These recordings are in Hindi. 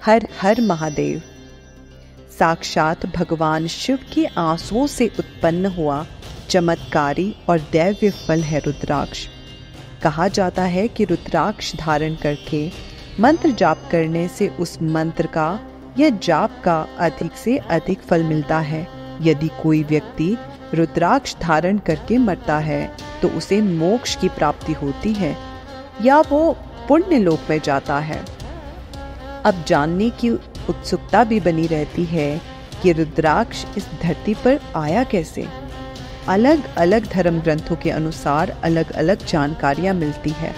हर हर महादेव। साक्षात भगवान शिव के आंसुओं से उत्पन्न हुआ चमत्कारी और दैव्य फल है रुद्राक्ष। कहा जाता है कि रुद्राक्ष धारण करके मंत्र जाप करने से उस मंत्र का या जाप का अधिक से अधिक फल मिलता है। यदि कोई व्यक्ति रुद्राक्ष धारण करके मरता है तो उसे मोक्ष की प्राप्ति होती है या वो पुण्य लोक में जाता है। अब जानने की उत्सुकता भी बनी रहती है कि रुद्राक्ष इस धरती पर आया कैसे। अलग अलग धर्म ग्रंथों के अनुसार अलग अलग जानकारियां मिलती है,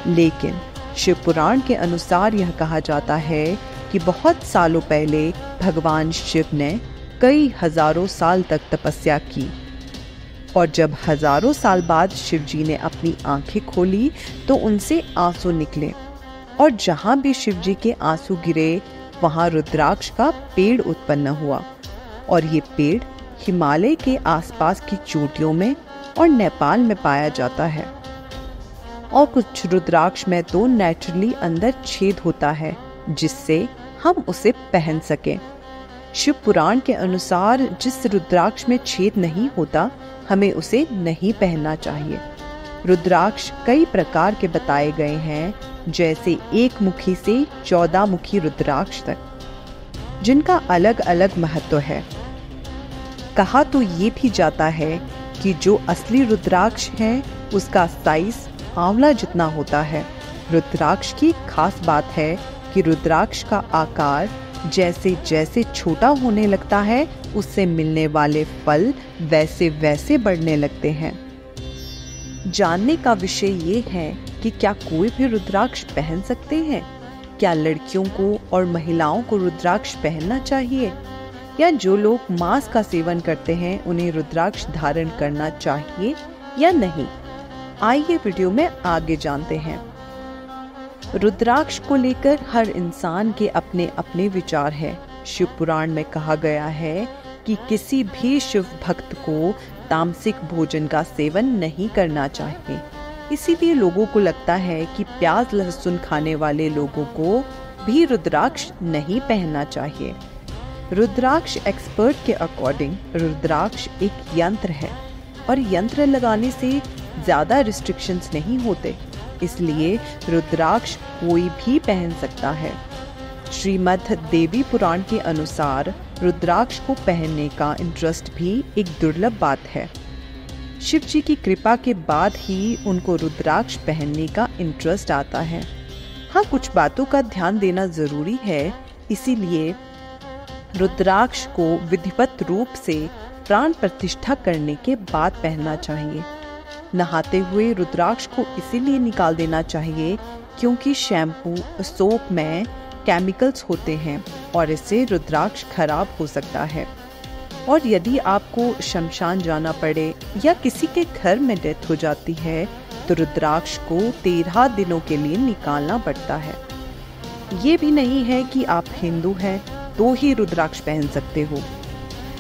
लेकिन शिव पुराण के अनुसार यह कहा जाता है कि बहुत सालों पहले भगवान शिव ने कई हजारों साल तक तपस्या की और जब हजारों साल बाद शिव जी ने अपनी आंखें खोली तो उनसे आंसू निकले और जहां भी शिव जी के आंसू गिरे वहां रुद्राक्ष का पेड़ उत्पन्न हुआ और ये पेड़ हिमालय के आसपास की चोटियों में और नेपाल में पाया जाता है। और कुछ रुद्राक्ष में तो नेचुरली अंदर छेद होता है जिससे हम उसे पहन सकें। शिव पुराण के अनुसार जिस रुद्राक्ष में छेद नहीं होता हमें उसे नहीं पहनना चाहिए। रुद्राक्ष कई प्रकार के बताए गए हैं, जैसे एक मुखी से 14 मुखी रुद्राक्ष तक, जिनका अलग अलग महत्व है। कहा तो ये भी जाता है कि जो असली रुद्राक्ष है उसका साइज आंवला जितना होता है। रुद्राक्ष की खास बात है कि रुद्राक्ष का आकार जैसे जैसे छोटा होने लगता है उससे मिलने वाले फल वैसे वैसे बढ़ने लगते हैं। जानने का विषय ये है कि क्या कोई भी रुद्राक्ष पहन सकते हैं? क्या लड़कियों को और महिलाओं को रुद्राक्ष पहनना चाहिए या जो लोग मांस का सेवन करते हैं उन्हें रुद्राक्ष धारण करना चाहिए या नहीं? आइए वीडियो में आगे जानते हैं। रुद्राक्ष को लेकर हर इंसान के अपने अपने विचार है। शिव पुराण में कहा गया है कि किसी भी शिव भक्त को तामसिक भोजन का सेवन नहीं करना चाहिए। इसीलिए लोगों को लगता है कि प्याज लहसुन खाने वाले लोगों को भी रुद्राक्ष नहीं पहनना चाहिए। रुद्राक्ष एक्सपर्ट के अकॉर्डिंग रुद्राक्ष एक यंत्र है और यंत्र लगाने से ज्यादा रिस्ट्रिक्शंस नहीं होते, इसलिए रुद्राक्ष कोई भी पहन सकता है। श्रीमद् देवी पुराण के अनुसार रुद्राक्ष को पहनने का इंटरेस्ट भी एक दुर्लभ बात है। शिव जी की कृपा के बाद ही उनको रुद्राक्ष पहनने का इंटरेस्ट आता है। हाँ, कुछ बातों का ध्यान देना जरूरी है, इसीलिए रुद्राक्ष को विधिवत रूप से प्राण प्रतिष्ठा करने के बाद पहनना चाहिए। नहाते हुए रुद्राक्ष को इसीलिए निकाल देना चाहिए क्योंकि शैम्पू सोप में केमिकल्स होते हैं और इससे रुद्राक्ष खराब हो सकता है। और यदि आपको शमशान जाना पड़े या किसी के घर में डेथ हो जाती है तो रुद्राक्ष को 13 दिनों के लिए निकालना पड़ता है। ये भी नहीं है कि आप हिंदू हैं तो ही रुद्राक्ष पहन सकते हो।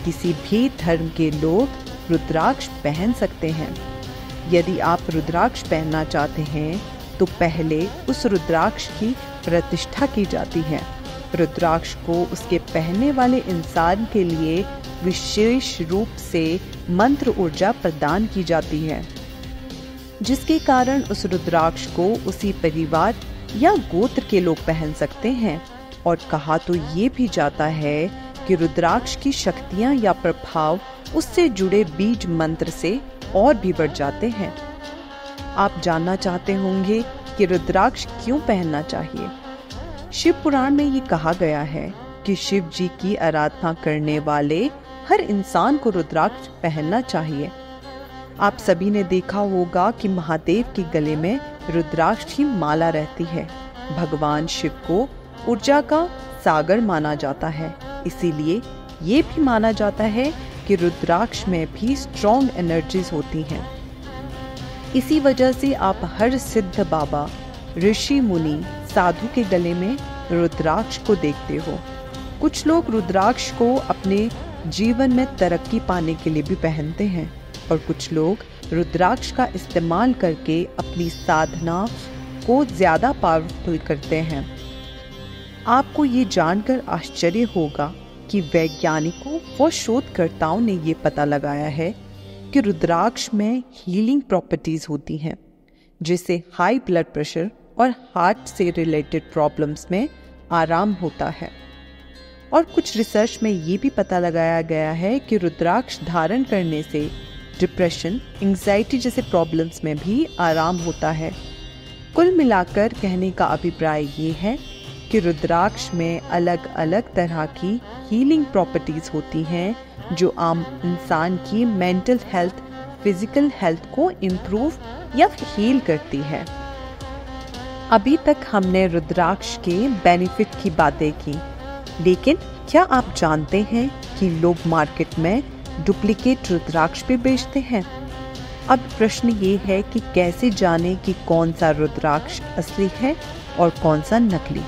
किसी भी धर्म के लोग रुद्राक्ष पहन सकते हैं। यदि आप रुद्राक्ष पहनना चाहते हैं तो पहले उस रुद्राक्ष की प्रतिष्ठा की जाती है। रुद्राक्ष को उसके पहनने वाले इंसान के लिए विशेष रूप से मंत्र ऊर्जा प्रदान की जाती है, जिसके कारण उस रुद्राक्ष को उसी परिवार या गोत्र के लोग पहन सकते हैं। और कहा तो ये भी जाता है कि रुद्राक्ष की शक्तियां या प्रभाव उससे जुड़े बीज मंत्र से और भी बढ़ जाते हैं। आप जानना चाहते होंगे कि रुद्राक्ष क्यों पहनना चाहिए। शिव पुराण में ये कहा गया है कि शिव जी की आराधना करने वाले हर इंसान को रुद्राक्ष पहनना चाहिए। आप सभी ने देखा होगा कि महादेव के गले में रुद्राक्ष की माला रहती है। भगवान शिव को ऊर्जा का सागर माना जाता है, इसीलिए ये भी माना जाता है कि रुद्राक्ष में भी स्ट्रॉन्ग एनर्जीज होती हैं। इसी वजह से आप हर सिद्ध बाबा, ऋषि मुनि, साधु के गले में रुद्राक्ष को देखते हो। कुछ लोग रुद्राक्ष को अपने जीवन में तरक्की पाने के लिए भी पहनते हैं और कुछ लोग रुद्राक्ष का इस्तेमाल करके अपनी साधना को ज्यादा पावरफुल करते हैं। आपको ये जानकर आश्चर्य होगा कि वैज्ञानिकों व शोधकर्ताओं ने ये पता लगाया है कि रुद्राक्ष में हीलिंग प्रॉपर्टीज होती हैं, जिससे हाई ब्लड प्रेशर और हार्ट से रिलेटेड प्रॉब्लम्स में आराम होता है। और कुछ रिसर्च में ये भी पता लगाया गया है कि रुद्राक्ष धारण करने से डिप्रेशन, एंग्जाइटी जैसे प्रॉब्लम्स में भी आराम होता है। कुल मिलाकर कहने का अभिप्राय ये है कि रुद्राक्ष में अलग अलग तरह की हीलिंग प्रॉपर्टीज होती हैं जो आम इंसान की मेंटल हेल्थ, फिजिकल हेल्थ को इम्प्रूव या हील करती है। अभी तक हमने रुद्राक्ष के बेनिफिट की बातें की, लेकिन क्या आप जानते हैं कि लोग मार्केट में डुप्लीकेट रुद्राक्ष भी बेचते हैं? अब प्रश्न ये है कि कैसे जाने कि कौन सा रुद्राक्ष असली है और कौन सा नकली।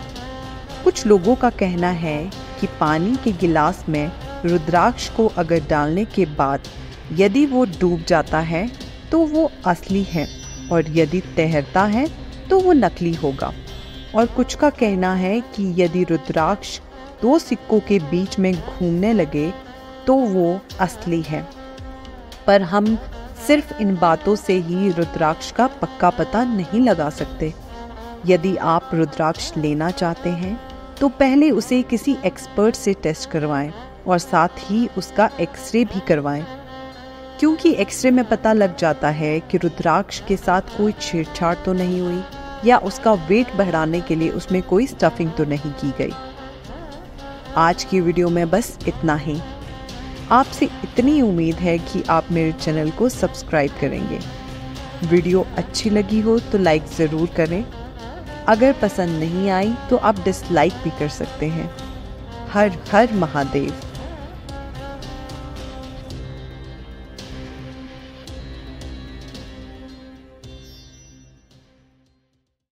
कुछ लोगों का कहना है कि पानी के गिलास में रुद्राक्ष को अगर डालने के बाद यदि वो डूब जाता है तो वो असली है और यदि तैरता है तो वो नकली होगा। और कुछ का कहना है कि यदि रुद्राक्ष दो सिक्कों के बीच में घूमने लगे तो वो असली है। पर हम सिर्फ इन बातों से ही रुद्राक्ष का पक्का पता नहीं लगा सकते। यदि आप रुद्राक्ष लेना चाहते हैं तो पहले उसे किसी एक्सपर्ट से टेस्ट करवाएं और साथ ही उसका एक्सरे भी करवाएं, क्योंकि एक्सरे में पता लग जाता है कि रुद्राक्ष के साथ कोई छेड़छाड़ तो नहीं हुई या उसका वेट बढ़ाने के लिए उसमें कोई स्टफिंग तो नहीं की गई। आज की वीडियो में बस इतना ही। आपसे इतनी उम्मीद है कि आप मेरे चैनल को सब्सक्राइब करेंगे। वीडियो अच्छी लगी हो तो लाइक ज़रूर करें। अगर पसंद नहीं आई तो आप डिसलाइक भी कर सकते हैं। हर हर महादेव।